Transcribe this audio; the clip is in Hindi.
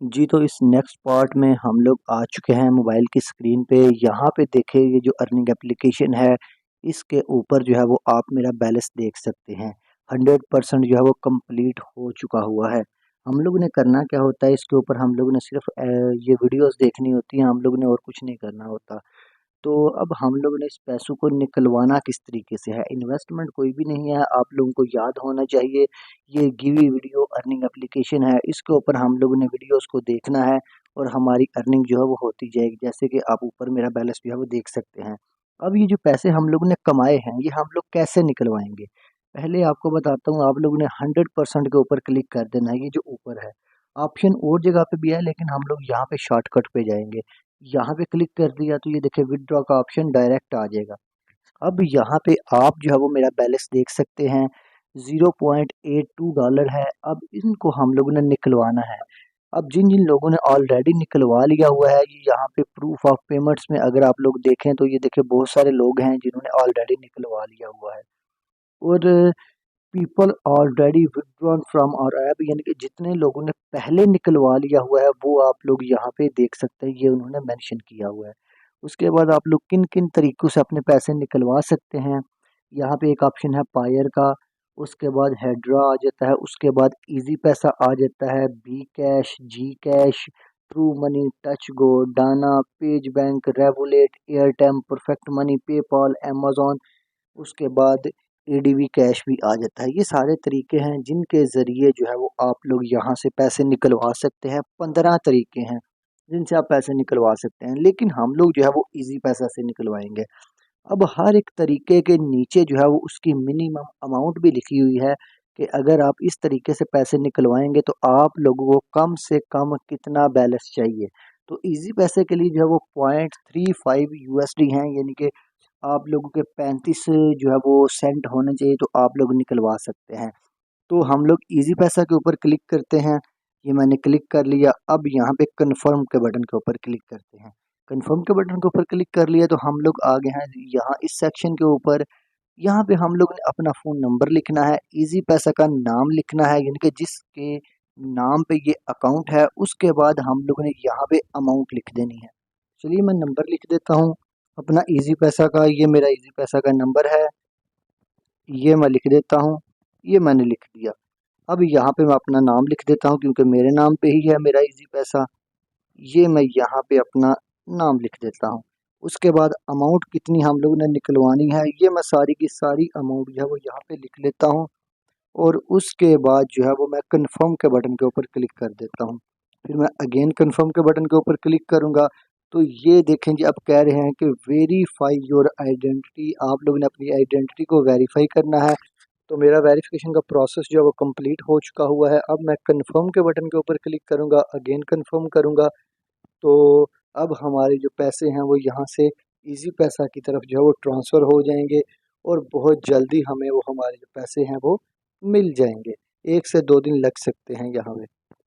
जी, तो इस नेक्स्ट पार्ट में हम लोग आ चुके हैं मोबाइल की स्क्रीन पे। यहाँ पे देखिए ये जो अर्निंग एप्लीकेशन है, इसके ऊपर जो है वो आप मेरा बैलेंस देख सकते हैं। 100% जो है वो कंप्लीट हो चुका हुआ है। हम लोग ने करना क्या होता है, इसके ऊपर हम लोग ने सिर्फ़ ये वीडियोज़ देखनी होती हैं, हम लोग ने और कुछ नहीं करना होता। तो अब हम लोगों ने इस पैसों को निकलवाना किस तरीके से है, इन्वेस्टमेंट कोई भी नहीं है, आप लोगों को याद होना चाहिए। ये गिवी वीडियो अर्निंग एप्लीकेशन है, इसके ऊपर हम लोगों ने वीडियोस को देखना है और हमारी अर्निंग जो है वो होती जाएगी। जैसे कि आप ऊपर मेरा बैलेंस जो है वो देख सकते हैं। अब ये जो पैसे हम लोगों ने कमाए हैं, ये हम लोग कैसे निकलवाएंगे? पहले आपको बताता हूँ, आप लोगों ने 100% के ऊपर क्लिक कर देना है। ये जो ऊपर है, ऑप्शन और जगह पे भी है, लेकिन हम लोग यहाँ पे शॉर्टकट पे जाएंगे। यहाँ पे क्लिक कर दिया तो ये देखिए विथड्रॉ का ऑप्शन डायरेक्ट आ जाएगा। अब यहाँ पे आप जो है वो मेरा बैलेंस देख सकते हैं, $0.82 है। अब इनको हम लोगों ने निकलवाना है। अब जिन जिन लोगों ने ऑलरेडी निकलवा लिया हुआ है, ये यहाँ पे प्रूफ ऑफ पेमेंट्स में अगर आप लोग देखें तो ये देखिए बहुत सारे लोग हैं जिन्होंने ऑलरेडी निकलवा लिया हुआ है। और people already withdrawn from our app, यानी कि जितने लोगों ने पहले निकलवा लिया हुआ है वो आप लोग यहाँ पे देख सकते हैं, ये उन्होंने मेंशन किया हुआ है। उसके बाद आप लोग किन किन तरीकों से अपने पैसे निकलवा सकते हैं, यहाँ पे एक ऑप्शन है पायर का, उसके बाद हेड्रा आ जाता है, उसके बाद इजी पैसा आ जाता है, bKash, GCash, true money, touch go, Dana, page bank, Revolut, Airtm, perfect money, PayPal, Amazon. उसके बाद एडीबी कैश भी आ जाता है। ये सारे तरीके हैं जिनके ज़रिए जो है वो आप लोग यहाँ से पैसे निकलवा सकते हैं। 15 तरीके हैं जिनसे आप पैसे निकलवा सकते हैं, लेकिन हम लोग जो है वो इजी पैसा से निकलवाएंगे। अब हर एक तरीके के नीचे जो है वो उसकी मिनिमम अमाउंट भी लिखी हुई है कि अगर आप इस तरीके से पैसे निकलवाएंगे तो आप लोगों को कम से कम कितना बैलेंस चाहिए। तो इजी पैसे के लिए जो है वो 0.35 यूएसडी हैं, यानी कि आप लोगों के 35 जो है वो सेंट होने चाहिए तो आप लोग निकलवा सकते हैं। तो हम लोग इजी पैसा के ऊपर क्लिक करते हैं। ये मैंने क्लिक कर लिया। अब यहाँ पे कन्फर्म के बटन के ऊपर क्लिक करते हैं। कन्फर्म के बटन के ऊपर क्लिक कर लिया तो हम लोग आ गए हैं यहाँ इस सेक्शन के ऊपर। यहाँ पे हम लोग ने अपना फ़ोन नंबर लिखना है, इजी पैसा का नाम लिखना है, यानी कि जिसके नाम पे ये अकाउंट है, उसके बाद हम लोगों ने यहाँ पे अमाउंट लिख देनी है। चलिए मैं नंबर लिख देता हूँ अपना इजी पैसा का। ये मेरा इजी पैसा का नंबर है, ये मैं लिख देता हूँ। ये मैंने लिख दिया। अब यहाँ पे मैं अपना नाम लिख देता हूँ क्योंकि मेरे नाम पे ही है मेरा इजी पैसा। ये मैं यहाँ पे अपना नाम लिख देता हूँ। उसके बाद अमाउंट कितनी हम लोगों ने निकलवानी है, ये मैं सारी की सारी अमाउंट जो है वो यहाँ पे लिख लेता हूँ। और उसके बाद जो है वो मैं कन्फर्म के बटन के ऊपर क्लिक कर देता हूँ। फिर मैं अगेन कन्फर्म के बटन के ऊपर क्लिक करूँगा तो ये देखें जी, अब कह रहे हैं कि वेरीफाई योर आइडेंटिटी, आप लोगों ने अपनी आइडेंटिटी को वेरीफाई करना है। तो मेरा वेरिफिकेशन का प्रोसेस जो है वो कंप्लीट हो चुका हुआ है। अब मैं कन्फर्म के बटन के ऊपर क्लिक करूँगा, अगेन कन्फर्म करूँगा। तो अब हमारे जो पैसे हैं वो यहाँ से इजी पैसा की तरफ जो है वो ट्रांसफ़र हो जाएंगे और बहुत जल्दी हमें वो हमारे जो पैसे हैं वो मिल जाएंगे। 1 से 2 दिन लग सकते हैं यहाँ पे।